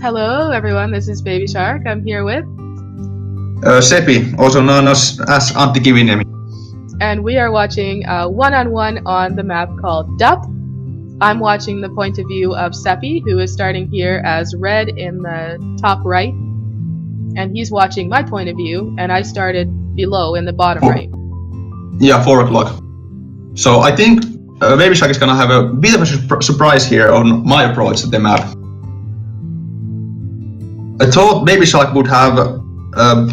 Hello, everyone. This is BabyShark. I'm here with, Sepi, also known as Antti Kiviniemi. and we are watching one-on-one on the map called Dup. I'm watching the point of view of Sepi, who is starting here as red in the top right, and he's watching my point of view, and I started below in the bottom right. Yeah, 4 o'clock. So I think BabyShark is gonna have a bit of a surprise here on my approach to the map. I thought BabyShark would have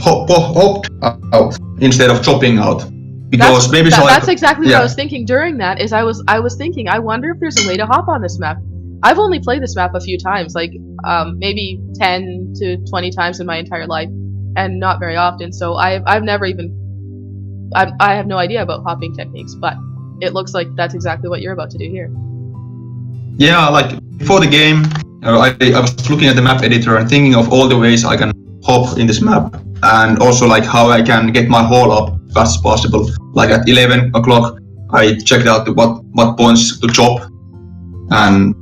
hopped out instead of chopping out, because BabyShark. That's exactly what I was thinking during that. Is I was thinking, I wonder if there's a way to hop on this map. I've only played this map a few times, like maybe 10 to 20 times in my entire life, and not very often. So I've never even. I have no idea about hopping techniques, but it looks like that's exactly what you're about to do here. Yeah, like before the game, I was looking at the map editor and thinking of all the ways I can hop in this map, and also like how I can get my haul up as fast as possible. Like at 11 o'clock, I checked out what points to chop and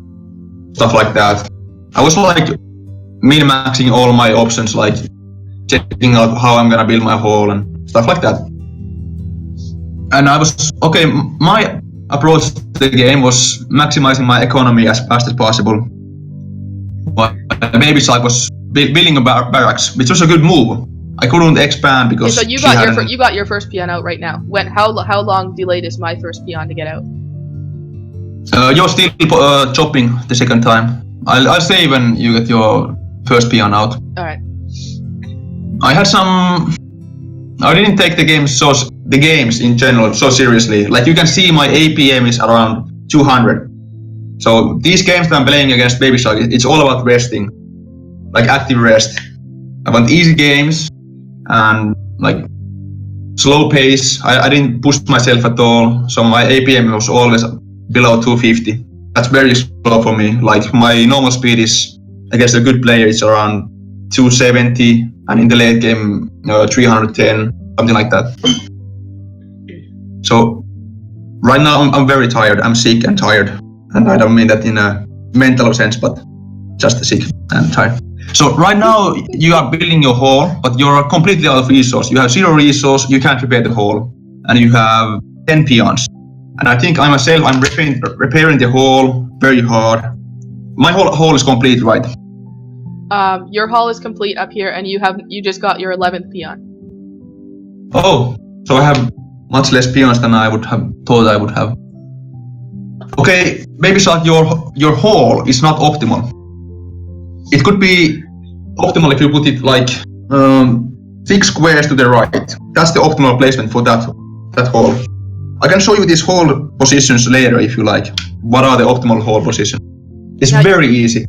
stuff like that. I was like min-maxing all my options, like checking out how I'm gonna build my haul and stuff like that. And I was okay. My approach to the game was maximizing my economy as fast as possible. But BabyShark was building a barracks, which was a good move. I couldn't expand because. So you got your first peon out right now. How long delayed is my first peon to get out? You're still chopping the second time. I'll say when you get your first peon out. All right. I didn't take the games in general so seriously. Like you can see, my APM is around 200. So these games that I'm playing against BabyShark, it's all about resting, like active rest. I want easy games and like slow pace. I didn't push myself at all, so my APM was always below 250. That's very slow for me. Like my normal speed is, against a good player, it's around 270, and in the late game 310, something like that. So right now I'm very tired. I'm sick and tired, and I don't mean that in a mental sense, but just sick and tired. So right now you are building your haul, but you're completely out of resource. You have 0 resource, you can't repair the haul, and you have 10 peons. And I think I'm repairing the haul very hard. My haul is complete, right? Your haul is complete up here, and you just got your 11th peon. Oh, so I have much less peons than I would have thought I would have. Okay, BabyShark, your haul is not optimal. It could be optimal if you put it like 6 squares to the right. That's the optimal placement for that haul. I can show you these haul positions later if you like. What are the optimal haul positions? It's very easy.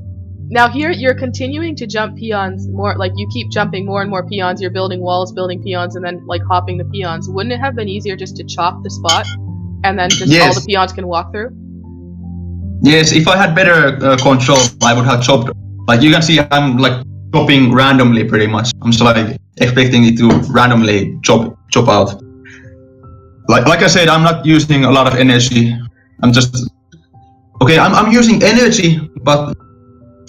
Now here, you're continuing to jump peons more, like you keep jumping more and more peons, you're building walls, building peons, and then like hopping the peons. Wouldn't it have been easier just to chop the spot, and then just all the peons can walk through? Yes, if I had better control, I would have chopped. Like you can see, I'm like chopping randomly pretty much. I'm just like expecting it to randomly chop out. Like I said, I'm not using a lot of energy. I'm using energy, but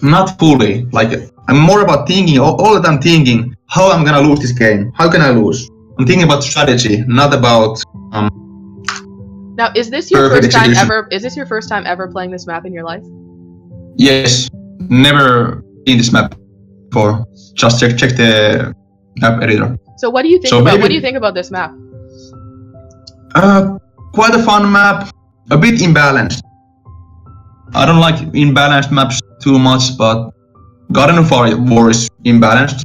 not fully. Like I'm more about thinking all the time, thinking how I'm gonna lose this game. How can I lose? I'm thinking about strategy, not about. Now, is this your first time ever? Is this your first time ever playing this map in your life? Yes, never seen this map before. Just check the map editor. So what do you think What do you think about this map? Quite a fun map. A bit imbalanced. I don't like imbalanced maps too much, but Garden of War is imbalanced.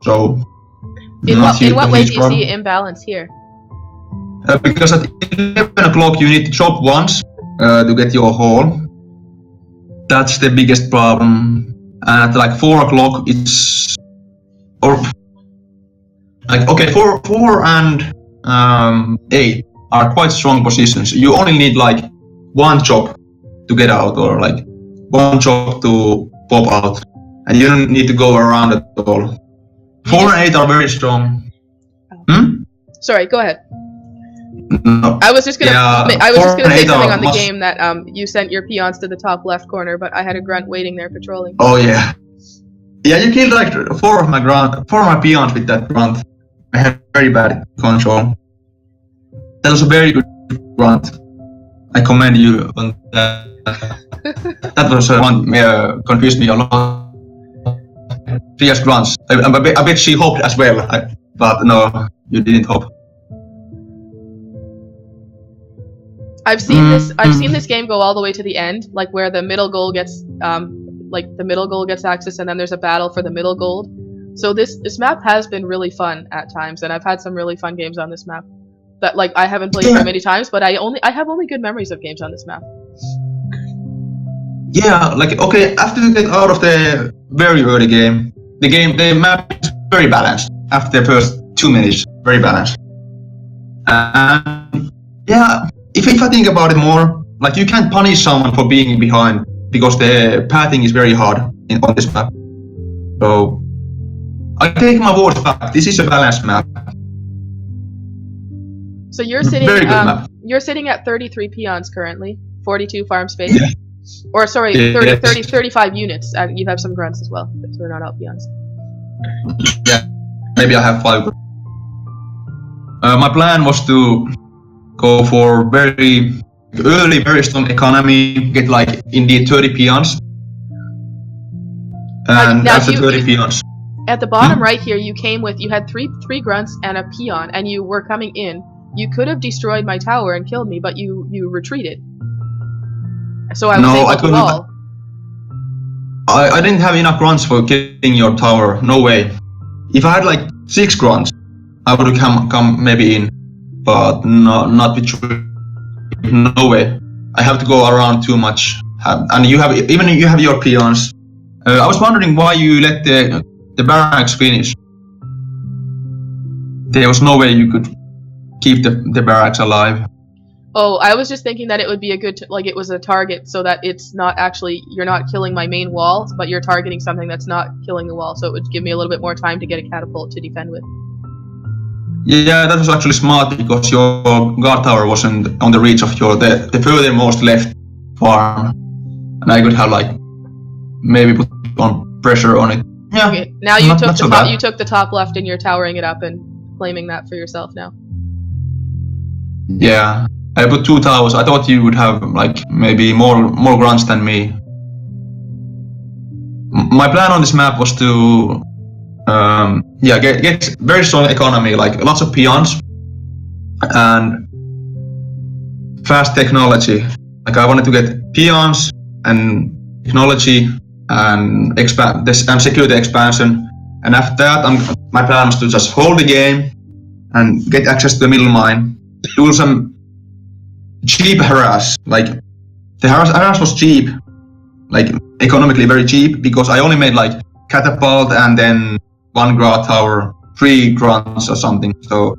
So in what way do you see imbalance here? Because at 11 o'clock you need to chop once to get your haul. That's the biggest problem. And at like 4 o'clock it's, or like okay, 4 and 8 are quite strong positions. You only need like 1 chop to get out, or like 1 chop to pop out, and you don't need to go around at all. 4 and 8 are very strong. Sorry, go ahead. No. I was just gonna say something on the game that you sent your peons to the top left corner, but I had a grunt waiting there patrolling. Oh yeah. Yeah, you killed like four of my peons with that grunt. I had very bad control. That was a very good grunt. I commend you on that. That was one confused me a lot. Priya's grunts. I bet she hoped as well, but no, you didn't hope. I've seen this game go all the way to the end, like where the middle goal gets access, and then there's a battle for the middle gold. So this map has been really fun at times, and I've had some really fun games on this map. That like I haven't played very many times, but I have only good memories of games on this map. Yeah, like okay, after you get out of the very early game, the map is very balanced. After the first 2 minutes, very balanced. Yeah, if I think about it more, like you can't punish someone for being behind because the pathing is very hard on this map. So I take my words back. This is a balanced map. So you're sitting at 33 peons currently, 42 farm space. Yeah. Or sorry, 35 units. You have some grunts as well, so they're not all peons. Yeah, maybe I have 5. My plan was to go for very early, very strong economy, get like indeed 30 peons. And after 30 peons. At the bottom right here, you had three grunts and a peon, and you were coming in. You could have destroyed my tower and killed me, but you retreated. So I was able to wall. I didn't have enough grunts for killing your tower. No way. If I had like 6 grunts, I would have come maybe in, but not with 3. No way. I have to go around too much. And you have your peons. I was wondering why you let the barracks finish. There was no way you could keep the barracks alive. Oh, I was just thinking that it would be a good, it was a target, so that it's not actually, you're not killing my main wall, but you're targeting something that's not killing the wall, so it would give me a little bit more time to get a catapult to defend with. Yeah, that was actually smart, because your guard tower wasn't on the reach of the furthermost left farm. And I could have, maybe put on pressure on it. Yeah. Okay, now you took the top left and you're towering it up and claiming that for yourself now. Yeah. I put 2 towers. I thought you would have maybe more grunts than me. My plan on this map was to get very strong economy, lots of peons and fast technology. I wanted to get peons and technology and secure the expansion. And after that, my plan was to just hold the game and get access to the middle mine, do some cheap harass. The harass was cheap, economically very cheap, because I only made catapult and then 1 guard tower, 3 grunts or something. So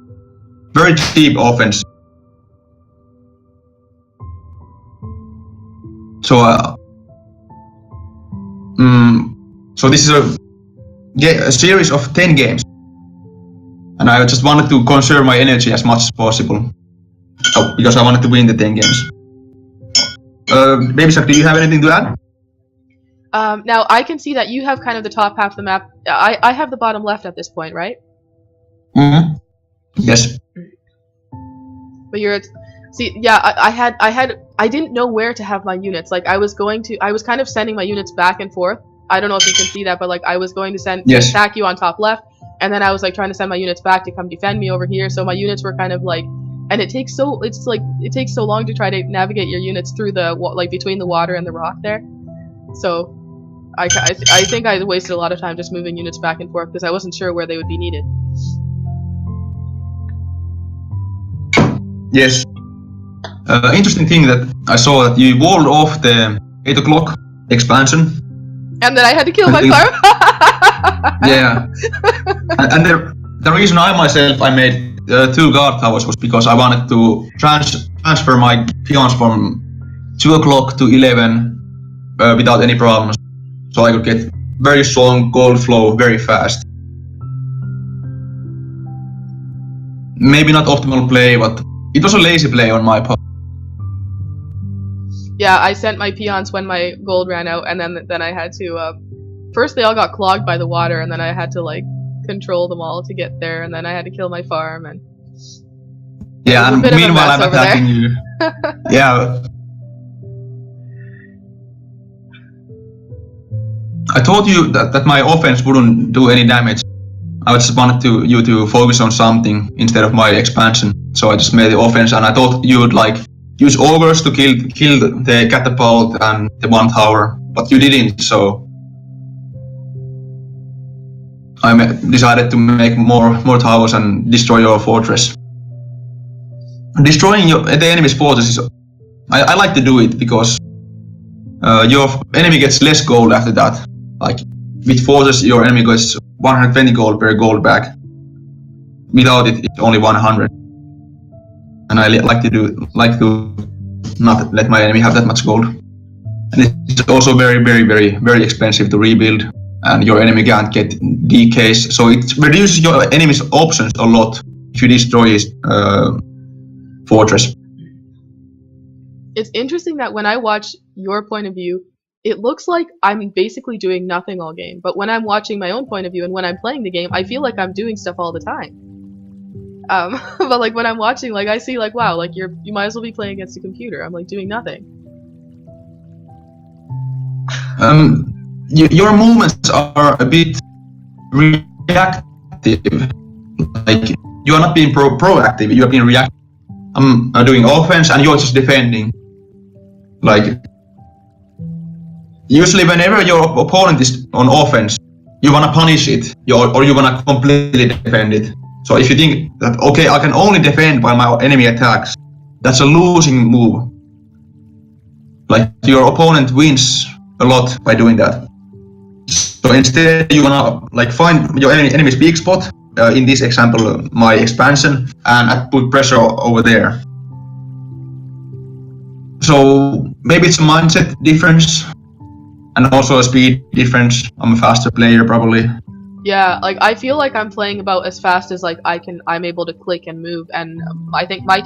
very cheap offense. So this is a series of 10 games, and I just wanted to conserve my energy as much as possible. Because I wanted to win the 10 games. BabyShark, do you have anything to add? Now I can see that you have kind of the top half of the map. I have the bottom left at this point, right? Mm-hmm. Yes. But I didn't know where to have my units. I was kind of sending my units back and forth. I don't know if you can see that, but I was going to attack you on top left, and then I was trying to send my units back to come defend me over here. So my units were kind of and it takes so long to try to navigate your units through between the water and the rock there. So I think I wasted a lot of time just moving units back and forth because I wasn't sure where they would be needed. Yes. Interesting thing that I saw that you walled off the 8 o'clock expansion. And then I had to kill my farm. Yeah. And the reason I made 2 guard towers was because I wanted to transfer my peons from 2 o'clock to 11 without any problems, so I could get very strong gold flow very fast. Maybe not optimal play, but it was a lazy play on my part. Yeah, I sent my peons when my gold ran out, and then I had to first they all got clogged by the water, and then I had to like control them all to get there, and then I had to kill my farm, and Yeah, it was a and bit of a meanwhile mess I'm over attacking there. you. Yeah. I told you that my offense wouldn't do any damage. I just wanted you to focus on something instead of my expansion. So I just made the offense, and I thought you would like use ogres to kill the catapult and the one tower, but you didn't. So I decided to make more towers and destroy your fortress. Destroying the enemy's fortress is I like to do it because your enemy gets less gold after that. Like with fortress, your enemy gets 120 gold per gold bag. Without it, it's only 100. And I like to not let my enemy have that much gold. And it's also very expensive to rebuild, and your enemy can't get decays. So it reduces your enemy's options a lot if you destroy his fortress. It's interesting that when I watch your point of view, it looks like I'm basically doing nothing all game. But when I'm watching my own point of view and when I'm playing the game, I feel like I'm doing stuff all the time. But like when I'm watching, like I see like, wow, like you might as well be playing against a computer. I'm like doing nothing. Your movements are a bit reactive. Like you are not being proactive. You are being reactive. I'm doing offense, and you're just defending. Like usually, whenever your opponent is on offense, you wanna punish it, or you wanna completely defend it. So if you think that okay, I can only defend while my enemy attacks, that's a losing move. Like your opponent wins a lot by doing that. So instead, you wanna like find your enemy's weak spot. In this example, my expansion, and put pressure over there. So maybe it's a mindset difference, and also a speed difference. I'm a faster player probably. Yeah, like I feel like I'm playing about as fast as like I'm able to click and move, and I think my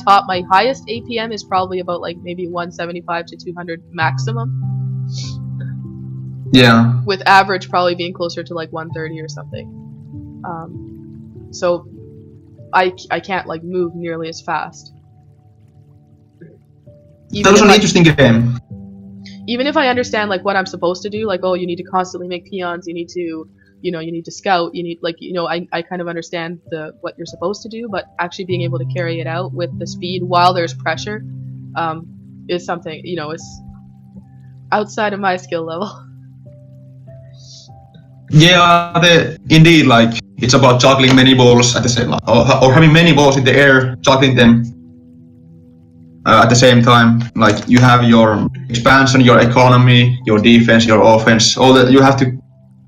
highest APM is probably about like maybe 175 to 200 maximum. Yeah. With average probably being closer to like 130 or something. So I can't like move nearly as fast. That was an interesting game. Even if I understand like what I'm supposed to do, like oh you need to constantly make peons, you need to scout, you need like I kind of understand what you're supposed to do, but actually being able to carry it out with the speed while there's pressure is something is outside of my skill level. Yeah, indeed, like it's about juggling many balls at the same, or having many balls in the air, juggling them at the same time. Like you have your expansion, your economy, your defense, your offense. All that you have to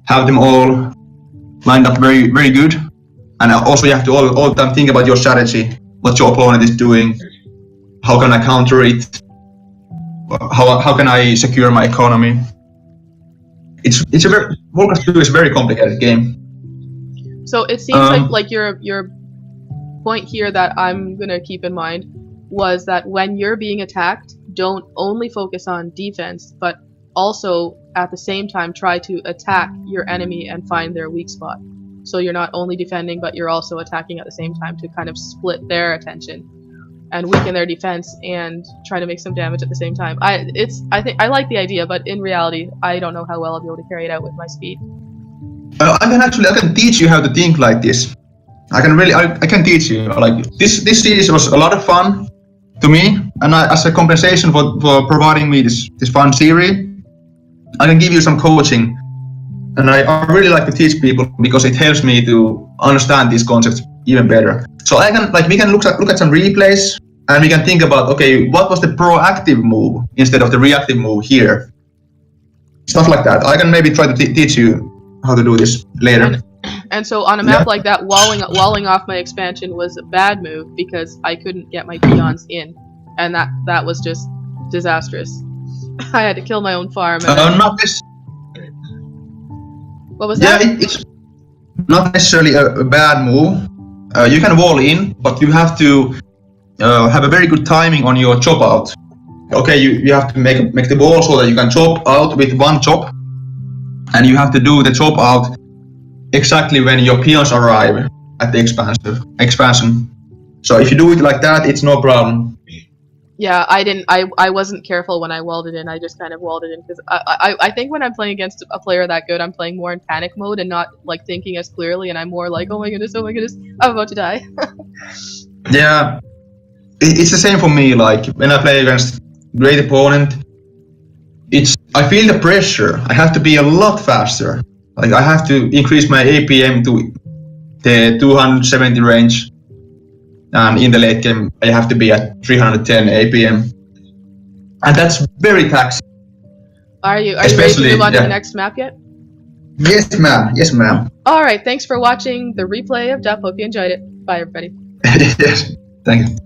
have them all lined up very good, and also you have to all the time think about your strategy, what your opponent is doing, how can I counter it, how can I secure my economy. It's a Warcraft 2 is a very complicated game. So it seems like your point here that I'm gonna keep in mind was that when you're being attacked, don't only focus on defense, but also at the same time try to attack your enemy and find their weak spot. So you're not only defending, but you're also attacking at the same time to kind of split their attention and weaken their defense and try to make some damage at the same time. I think I like the idea, but in reality, I don't know how well I'll be able to carry it out with my speed. I can teach you how to think like this. I can teach you. Like this series was a lot of fun to me, and as a compensation for providing me this fun series, I can give you some coaching. And I really like to teach people because it helps me to understand these concepts even better. So we can look at some replays, and we can think about, okay, what was the proactive move instead of the reactive move here? Stuff like that. I can maybe try to teach you how to do this later. And so on a map like that, walling off my expansion was a bad move because I couldn't get my peons in, and that was just disastrous. I had to kill my own farm. Not this. What was that? Yeah, it's not necessarily a bad move. You can wall in, but you have to have a very good timing on your chop out. Okay, you have to make the wall so that you can chop out with one chop, and you have to do the job out exactly when your peons arrive at the expansion. So if you do it like that, it's no problem. Yeah, I wasn't careful when I welded in. I just kind of welded in because I think when I'm playing against a player that good, I'm playing more in panic mode and not like thinking as clearly, and I'm more like, oh my goodness, I'm about to die. Yeah, it's the same for me. Like when I play against great opponent, I feel the pressure. I have to be a lot faster. Like I have to increase my APM to the 270 range, and in the late game I have to be at 310 APM, and that's very taxing. Are you ready to move on to the next map yet? Yes, ma'am. Yes, ma'am. All right. Thanks for watching the replay of Duff. Hope you enjoyed it. Bye, everybody. Yes. Thank you.